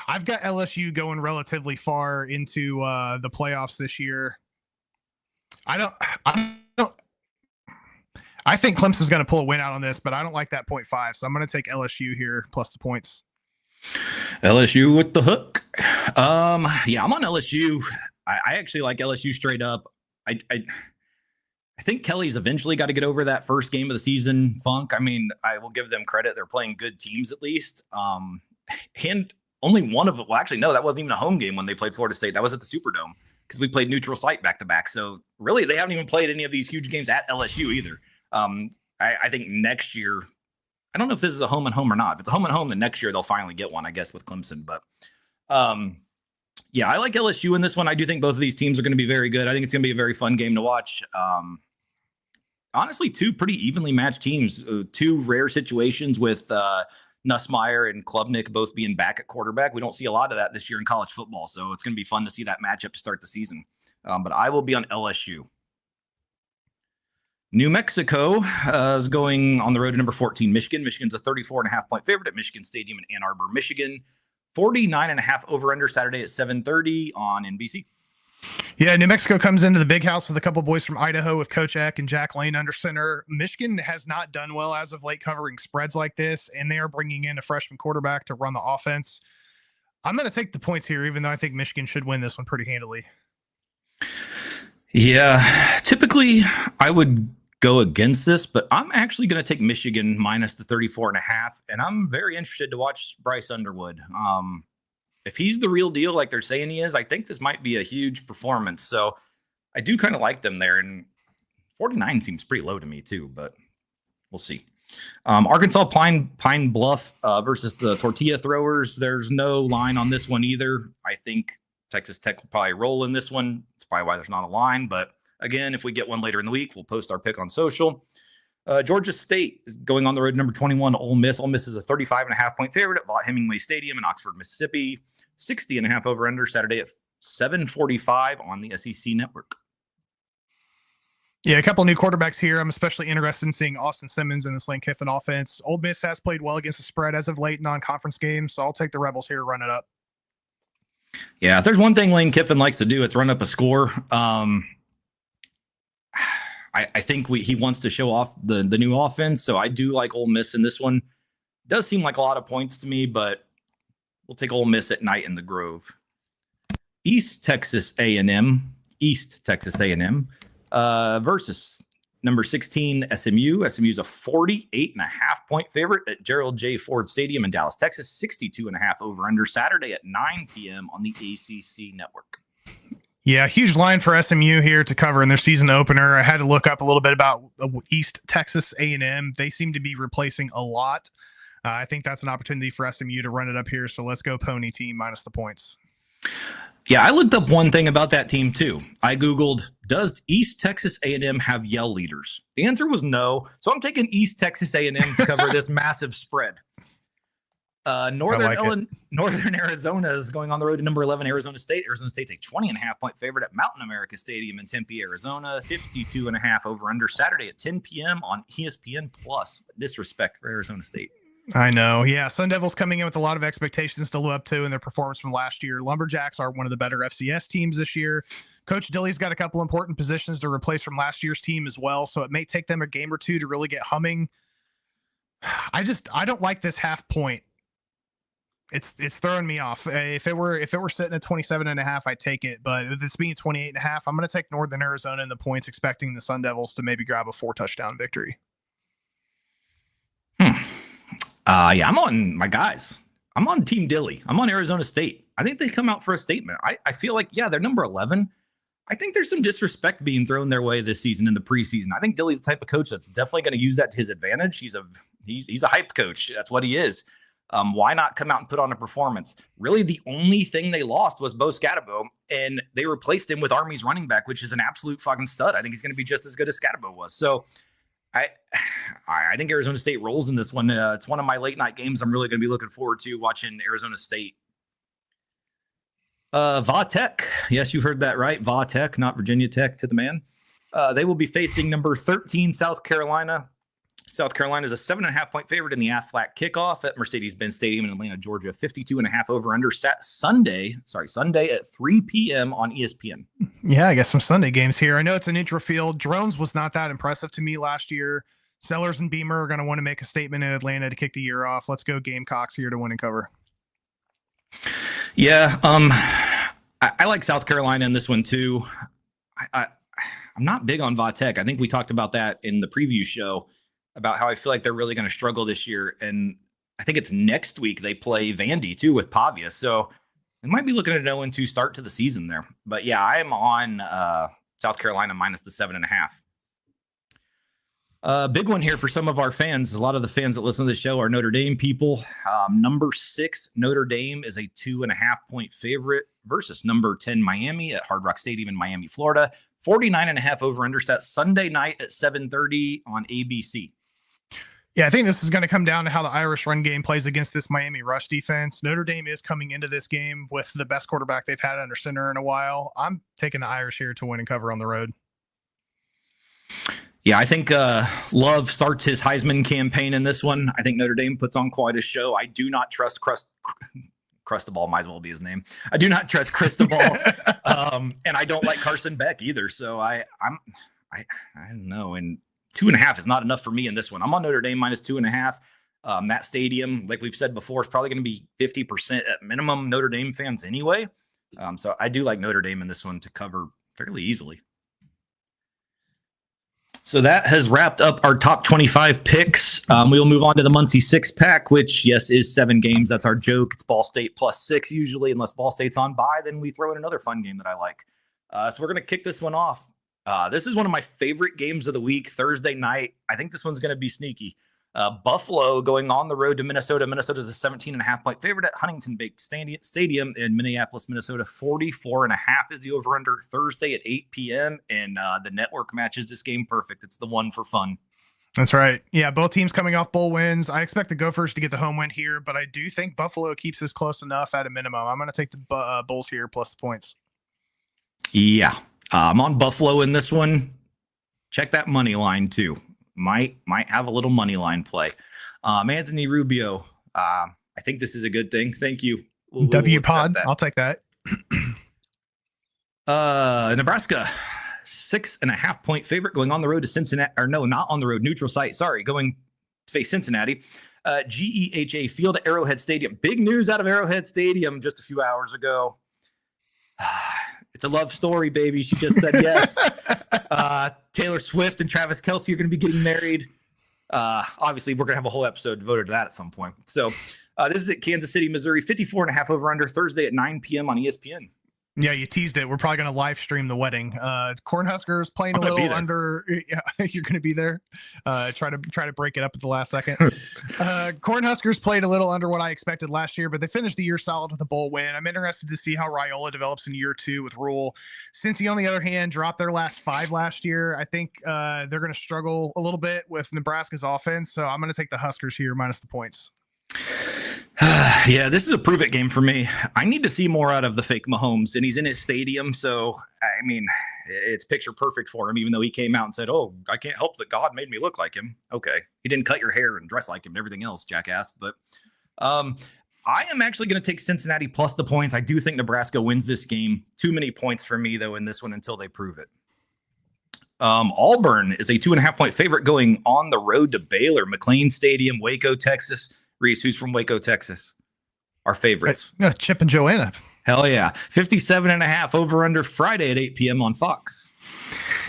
I've got LSU going relatively far into the playoffs this year. I think Clemson's going to pull a win out on this, but I don't like that 0.5, so I'm going to take LSU here plus the points. LSU with the hook. Yeah, I'm on LSU. I actually like LSU straight up. I think Kelly's eventually got to get over that first game of the season funk. I mean, I will give them credit. They're playing good teams at least. And only one of it. Well, actually, no, that wasn't even a home game when they played Florida State. That was at the Superdome because we played neutral site back to back. So really, they haven't even played any of these huge games at LSU either. I think next year, I don't know if this is a home and home or not. If it's a home and home, then next year they'll finally get one, I guess, with Clemson. But yeah, I like LSU in this one. I do think both of these teams are going to be very good. I think it's going to be a very fun game to watch. Honestly, two pretty evenly matched teams. Two rare situations with Nussmeier and Klubnik both being back at quarterback. We don't see a lot of that this year in college football, so it's going to be fun to see that matchup to start the season. But I will be on LSU. New Mexico is going on the road to number 14, Michigan. Michigan's a 34.5-point favorite at Michigan Stadium in Ann Arbor, Michigan. 49.5 over-under Saturday at 7:30 on NBC. Yeah, New Mexico comes into the big house with a couple boys from Idaho with Coach Eck and Jack Lane under center. Michigan has not done well as of late covering spreads like this, and they are bringing in a freshman quarterback to run the offense. I'm going to take the points here, even though I think Michigan should win this one pretty handily. Yeah, typically I would go against this, but I'm actually going to take Michigan minus the 34.5, and I'm very interested to watch Bryce Underwood. If he's the real deal, like they're saying he is, I think this might be a huge performance. So I do kind of like them there, and 49 seems pretty low to me too, but we'll see. Arkansas Pine Bluff versus the Tortilla Throwers. There's no line on this one either. I think Texas Tech will probably roll in this one. It's probably why there's not a line. But again, if we get one later in the week, we'll post our pick on social. Georgia State is going on the road, number 21, Ole Miss. Ole Miss is a 35.5-point favorite at Vaught Hemingway Stadium in Oxford, Mississippi. 60.5 over-under Saturday at 7:45 on the SEC Network. Yeah, a couple of new quarterbacks here. I'm especially interested in seeing Austin Simmons in this Lane Kiffin offense. Ole Miss has played well against the spread as of late in non-conference games, so I'll take the Rebels here to run it up. Yeah, if there's one thing Lane Kiffin likes to do, it's run up a score. I think he wants to show off the new offense, so I do like Ole Miss in this one. Does seem like a lot of points to me, but we'll take Ole Miss at night in the Grove. East Texas A&M versus number 16 SMU. SMU is a 48.5-point favorite at Gerald J. Ford Stadium in Dallas, Texas. 62.5 over under Saturday at 9 p.m. on the ACC Network. Yeah, huge line for SMU here to cover in their season opener. I had to look up a little bit about East Texas A&M. They seem to be replacing a lot. I think that's an opportunity for SMU to run it up here. So let's go Pony team minus the points. Yeah, I looked up one thing about that team too. I Googled, does East Texas A&M have yell leaders? The answer was no. So I'm taking East Texas A&M to cover this massive spread. Northern Arizona is going on the road to number 11 Arizona State. Arizona State's a 20.5-point favorite at Mountain America Stadium in Tempe, Arizona. 52.5 over under Saturday at 10 p.m. on ESPN Plus. Disrespect for Arizona State. I know. Yeah. Sun Devils coming in with a lot of expectations to live up to in their performance from last year. Lumberjacks are one of the better FCS teams this year. Coach Dilly's got a couple important positions to replace from last year's team as well. So it may take them a game or two to really get humming. I don't like this half point. It's throwing me off. If it were sitting at 27.5, I'd take it. But with this being 28.5, I'm going to take Northern Arizona in the points, expecting the Sun Devils to maybe grab a 4-touchdown victory. Yeah, I'm on my guys. I'm on Team Dilly. I'm on Arizona State. I think they come out for a statement. I feel like, yeah, they're number 11. I think there's some disrespect being thrown their way this season in the preseason. I think Dilly's the type of coach that's definitely going to use that to his advantage. He's a hype coach. That's what he is. Why not come out and put on a performance? Really, the only thing they lost was Bo Scatabo, and they replaced him with Army's running back, which is an absolute fucking stud. I think he's going to be just as good as Scatabo was. So I think Arizona State rolls in this one. It's one of my late night games I'm really going to be looking forward to watching Arizona State. Va-Tech. Yes, you heard that right. Va-Tech, not Virginia Tech to the man. They will be facing number 13 South Carolina. South Carolina is a 7.5-point favorite in the Aflac kickoff at Mercedes-Benz Stadium in Atlanta, Georgia. 52.5 over under Sunday at 3 p.m. on ESPN. Yeah, I guess some Sunday games here. I know it's a neutral field. Drones was not that impressive to me last year. Sellers and Beamer are going to want to make a statement in Atlanta to kick the year off. Let's go Gamecocks here to win and cover. Yeah, I like South Carolina in this one too. I'm not big on Va-Tech. I think we talked about that in the preview show, about how I feel like they're really going to struggle this year. And I think it's next week they play Vandy too with Pavia. So they might be looking at an 0-2 start to the season there. But yeah, I am on South Carolina minus the 7.5. Big one here for some of our fans. A lot of the fans that listen to the show are Notre Dame people. Number 6 Notre Dame is a 2.5-point favorite versus number 10 Miami at Hard Rock Stadium in Miami, Florida. 49.5 over under set Sunday night at 7:30 on ABC. Yeah, I think this is going to come down to how the Irish run game plays against this Miami rush defense. Notre Dame is coming into this game with the best quarterback they've had under center in a while. I'm taking the Irish here to win and cover on the road. Yeah, I think Love starts his Heisman campaign in this one. I think Notre Dame puts on quite a show. I do not trust Cristobal, might as well be his name. I do not trust Cristobal, and I don't like Carson Beck either. So I don't know. And 2.5 is not enough for me in this one. I'm on Notre Dame minus 2.5. That stadium, like we've said before, is probably going to be 50% at minimum Notre Dame fans anyway. So I do like Notre Dame in this one to cover fairly easily. So that has wrapped up our top 25 picks. We'll move on to the Muncie 6-pack, which, yes, is 7 games. That's our joke. It's Ball State plus 6 usually. Unless Ball State's on bye, then we throw in another fun game that I like. So we're going to kick this one off. This is one of my favorite games of the week, Thursday night. I think this one's going to be sneaky. Buffalo going on the road to Minnesota. Minnesota's a 17.5-point favorite at Huntington Bank Stadium in Minneapolis, Minnesota. 44.5 is the over-under Thursday at 8 p.m. And the network matches this game perfect. It's the one for fun. That's right. Yeah, both teams coming off bowl wins. I expect the Gophers to get the home win here, but I do think Buffalo keeps this close enough at a minimum. I'm going to take the Bulls here plus the points. Yeah. I'm on Buffalo in this one. Check that money line too. Might have a little money line play. Anthony Rubio. I think this is a good thing. Thank you. We'll pod. I'll take that. Nebraska, 6.5-point favorite going on the road to Cincinnati. Or no, not on the road. Neutral site. Sorry, going to face Cincinnati. GEHA Field at Arrowhead Stadium. Big news out of Arrowhead Stadium just a few hours ago. It's a love story, baby. She just said yes. Taylor Swift and Travis Kelce are going to be getting married. Obviously, we're going to have a whole episode devoted to that at some point. So this is at Kansas City, Missouri. 54.5 over under Thursday at 9 p.m. on ESPN. Yeah, you teased it. We're probably going to live stream the wedding. Cornhuskers playing a little under. Yeah, you're going to be there. Try to break it up at the last second. Cornhuskers played a little under what I expected last year, but they finished the year solid with a bowl win. I'm interested to see how Raiola develops in year 2 with Rule. Cincy, on the other hand, dropped their last 5 last year. I think they're going to struggle a little bit with Nebraska's offense, so I'm going to take the Huskers here minus the points. Yeah, this is a prove it game for me. I need to see more out of the fake Mahomes, and he's in his stadium. So, I mean, it's picture perfect for him, even though he came out and said, "Oh, I can't help that God made me look like him." Okay. He didn't cut your hair and dress like him and everything else, jackass. But I am actually going to take Cincinnati plus the points. I do think Nebraska wins this game. Too many points for me, though, in this one until they prove it. Auburn is a 2.5-point favorite going on the road to Baylor, McLean Stadium, Waco, Texas. Reese, who's from Waco, Texas? Our favorites. Chip and Joanna. Hell yeah. 57.5 over under Friday at 8 p.m. on Fox.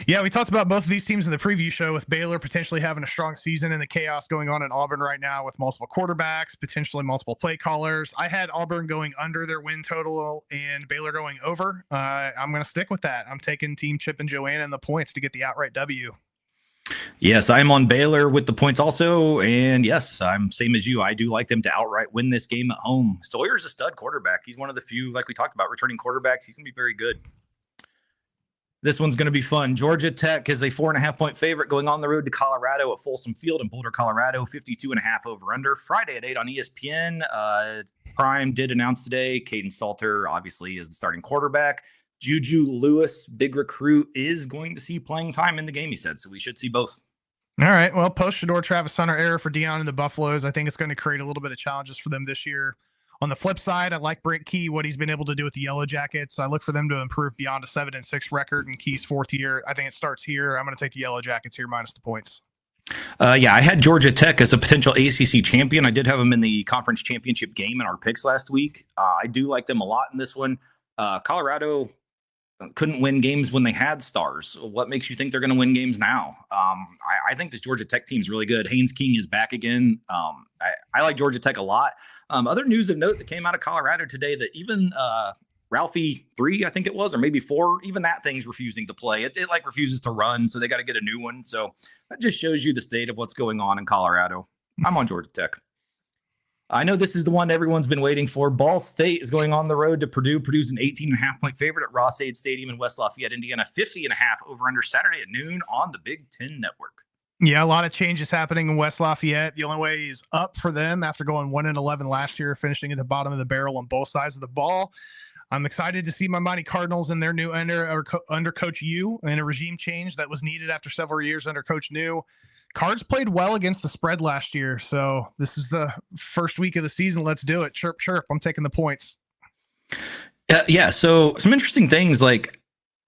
Yeah, we talked about both of these teams in the preview show, with Baylor potentially having a strong season and the chaos going on in Auburn right now with multiple quarterbacks, potentially multiple play callers. I had Auburn going under their win total and Baylor going over. I'm going to stick with that. I'm taking Team Chip and Joanna and the points to get the outright W. Yes, I'm on Baylor with the points also. And yes, I'm same as you. I do like them to outright win this game at home. Sawyer's a stud quarterback. He's one of the few, like we talked about, returning quarterbacks. He's going to be very good. This one's going to be fun. Georgia Tech is a 4.5-point favorite going on the road to Colorado at Folsom Field in Boulder, Colorado. 52.5 over under Friday at 8 on ESPN. Prime did announce today Caden Salter obviously is the starting quarterback. Juju Lewis, big recruit, is going to see playing time in the game, he said. So we should see both. All right. Well, post-Shador, Travis Hunter era for Deion and the Buffaloes. I think it's going to create a little bit of challenges for them this year. On the flip side, I like Brent Key, what he's been able to do with the Yellow Jackets. I look for them to improve beyond a 7-6 record in Key's 4th year. I think it starts here. I'm going to take the Yellow Jackets here minus the points. Yeah, I had Georgia Tech as a potential ACC champion. I did have them in the conference championship game in our picks last week. I do like them a lot in this one. Colorado couldn't win games when they had stars. What makes you think they're going to win games now? I think this Georgia Tech team is really good. Haynes King is back again. I like Georgia Tech a lot. Other news of note that came out of Colorado today, that even Ralphie 3, I think it was, or maybe 4, even that thing's refusing to play. It like refuses to run, so they got to get a new one. So that just shows you the state of what's going on in Colorado. I'm on Georgia Tech. I know this is the one everyone's been waiting for. Ball State is going on the road to Purdue. Purdue's an 18.5-point favorite at Ross-Ade Stadium in West Lafayette, Indiana. 50.5 over under Saturday at noon on the Big Ten Network. Yeah, a lot of changes happening in West Lafayette. The only way is up for them after going 1-11 last year, finishing at the bottom of the barrel on both sides of the ball. I'm excited to see my Mighty Cardinals in their new under Coach U, and a regime change that was needed after several years under Coach New. Cards played well against the spread last year, so this is the first week of the season. Let's do it. Chirp, chirp. I'm taking the points. Yeah, so some interesting things, like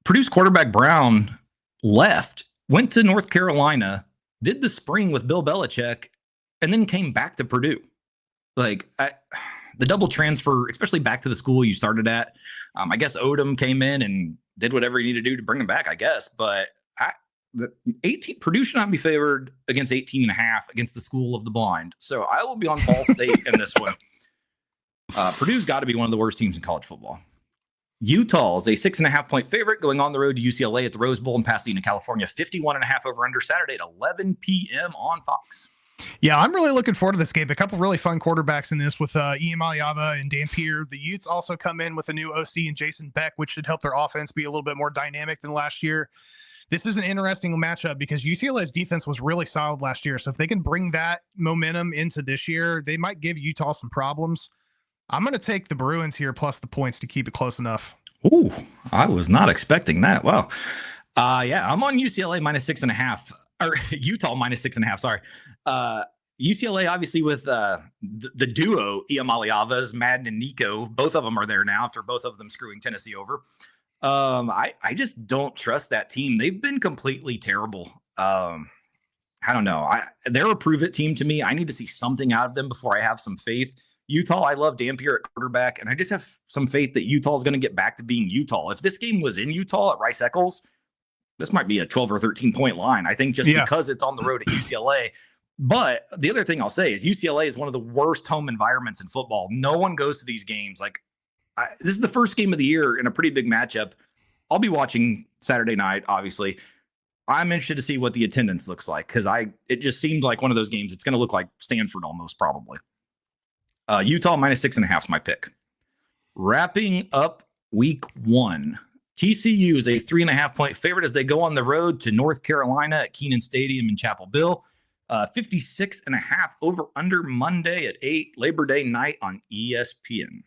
Purdue's quarterback Brown left, went to North Carolina, did the spring with Bill Belichick, and then came back to Purdue. Like, the double transfer, especially back to the school you started at. I guess Odom came in and did whatever he needed to do to bring him back, I guess. But the 18 Purdue should not be favored against 18.5 against the school of the blind. So I will be on Ball State in this one. Purdue's got to be one of the worst teams in college football. Utah is a 6.5-point favorite going on the road to UCLA at the Rose Bowl in Pasadena, California. 51.5 over under Saturday at 11 p.m. on Fox. Yeah, I'm really looking forward to this game. A couple really fun quarterbacks in this with Ian Maliava and Dampier. The Utes also come in with a new OC and Jason Beck, which should help their offense be a little bit more dynamic than last year. This is an interesting matchup because UCLA's defense was really solid last year. So if they can bring that momentum into this year, they might give Utah some problems. I'm going to take the Bruins here plus the points to keep it close enough. Ooh, I was not expecting that. Wow. Yeah, I'm on UCLA minus 6.5 or Utah minus 6.5. Sorry. UCLA, obviously, with the duo, Iamaliavas, Madden, and Nico, both of them are there now after both of them screwing Tennessee over. I just don't trust that team. They've been completely terrible. I don't know. They're a prove it team to me. I need to see something out of them before I have some faith. Utah, I love Dampier at quarterback, and I just have some faith that Utah is going to get back to being Utah. If this game was in Utah at Rice Eccles, this might be a 12 or 13 point line. I think just because it's on the road at UCLA. But the other thing I'll say is UCLA is one of the worst home environments in football. No one goes to these games. This is the first game of the year in a pretty big matchup. I'll be watching Saturday night, obviously. I'm interested to see what the attendance looks like because it just seems like one of those games. It's going to look like Stanford almost probably. Utah minus 6.5 is my pick. Wrapping up week 1. TCU is a 3.5-point favorite as they go on the road to North Carolina at Kenan Stadium in Chapel Hill. 56.5 over under Monday at 8, Labor Day night on ESPN.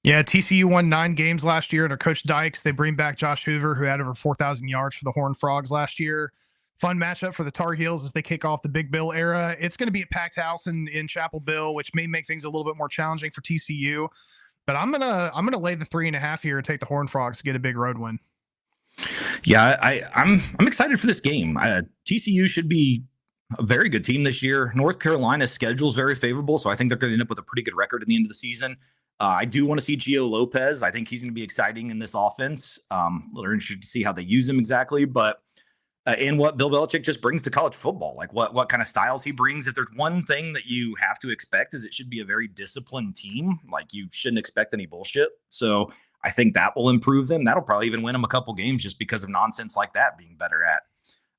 Yeah, TCU won 9 games last year under Coach Dykes. They bring back Josh Hoover, who had over 4,000 yards for the Horned Frogs last year. Fun matchup for the Tar Heels as they kick off the Big Bill era. It's going to be a packed house in Chapel Hill, which may make things a little bit more challenging for TCU. But I'm gonna lay the 3.5 here and take the Horned Frogs to get a big road win. Yeah, I'm excited for this game. TCU should be a very good team this year. North Carolina's schedule is very favorable, so I think they're going to end up with a pretty good record at the end of the season. I do want to see Gio Lopez. I think he's going to be exciting in this offense. A little interested to see how they use him exactly, but and what Bill Belichick just brings to college football, like what kind of styles he brings. If there's one thing that you have to expect is it should be a very disciplined team. Like you shouldn't expect any bullshit. So I think that will improve them. That'll probably even win them a couple games just because of nonsense like that being better at.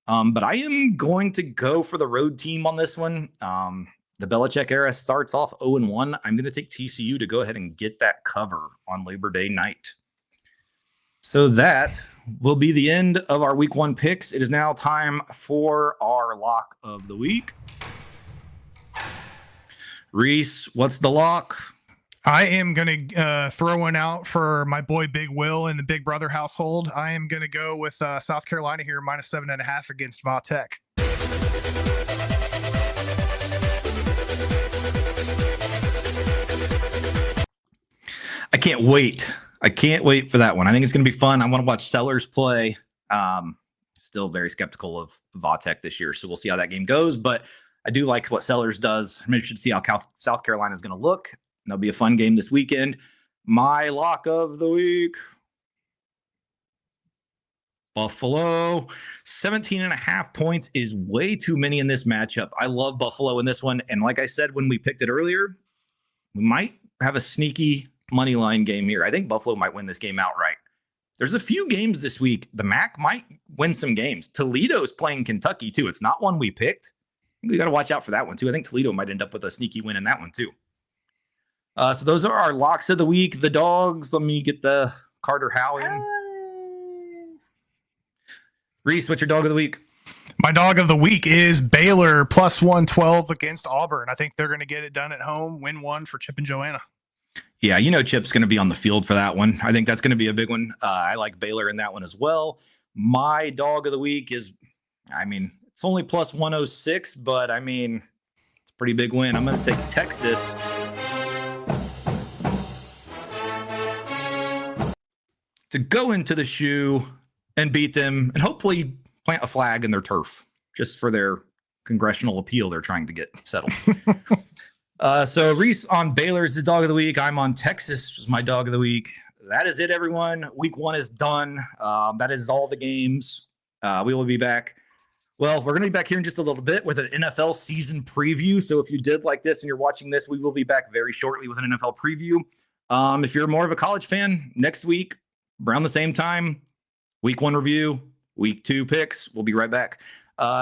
But I am going to go for the road team on this one. The Belichick era starts off 0-1. I'm going to take TCU to go ahead and get that cover on Labor Day night. So that will be the end of our week 1 picks. It is now time for our lock of the week. Reese, what's the lock? I am going to throw one out for my boy Big Will in the Big Brother household. I am going to go with South Carolina here, minus 7.5 against Va Tech. I can't wait. I can't wait for that one. I think it's going to be fun. I want to watch Sellers play. Still very skeptical of Va Tech this year, so we'll see how that game goes. But I do like what Sellers does. I'm interested to see how South Carolina is going to look. That'll be a fun game this weekend. My lock of the week. Buffalo. 17.5 points is way too many in this matchup. I love Buffalo in this one. And like I said when we picked it earlier, we might have a sneaky money line game here. I think Buffalo might win this game outright. There's a few games this week. The MAC might win some games. Toledo's playing Kentucky, too. It's not one we picked. We got to watch out for that one, too. I think Toledo might end up with a sneaky win in that one, too. So those are our locks of the week. The dogs. Let me get the Carter Howe in. Reese, what's your dog of the week? My dog of the week is Baylor plus 112 against Auburn. I think they're going to get it done at home, win one for Chip and Joanna. Yeah, Chip's going to be on the field for that one. I think that's going to be a big one. I like Baylor in that one as well. My dog of the week is, it's only plus 106, but it's a pretty big win. I'm going to take Texas. To go into the shoe and beat them and hopefully plant a flag in their turf just for their congressional appeal they're trying to get settled. So Reese on Baylor is his dog of the week. I'm on Texas is my dog of the week. That is it, everyone. Week 1 is done. That is all the games. We will be back. Well, we're going to be back here in just a little bit with an NFL season preview. So if you did like this and you're watching this, we will be back very shortly with an NFL preview. If you're more of a college fan, next week, around the same time, week 1 review, week 2 picks. We'll be right back.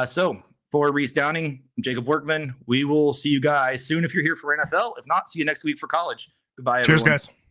So for Reese Downing, Jacob Workman, we will see you guys soon if you're here for NFL. If not, see you next week for college. Goodbye, everyone. Cheers, guys.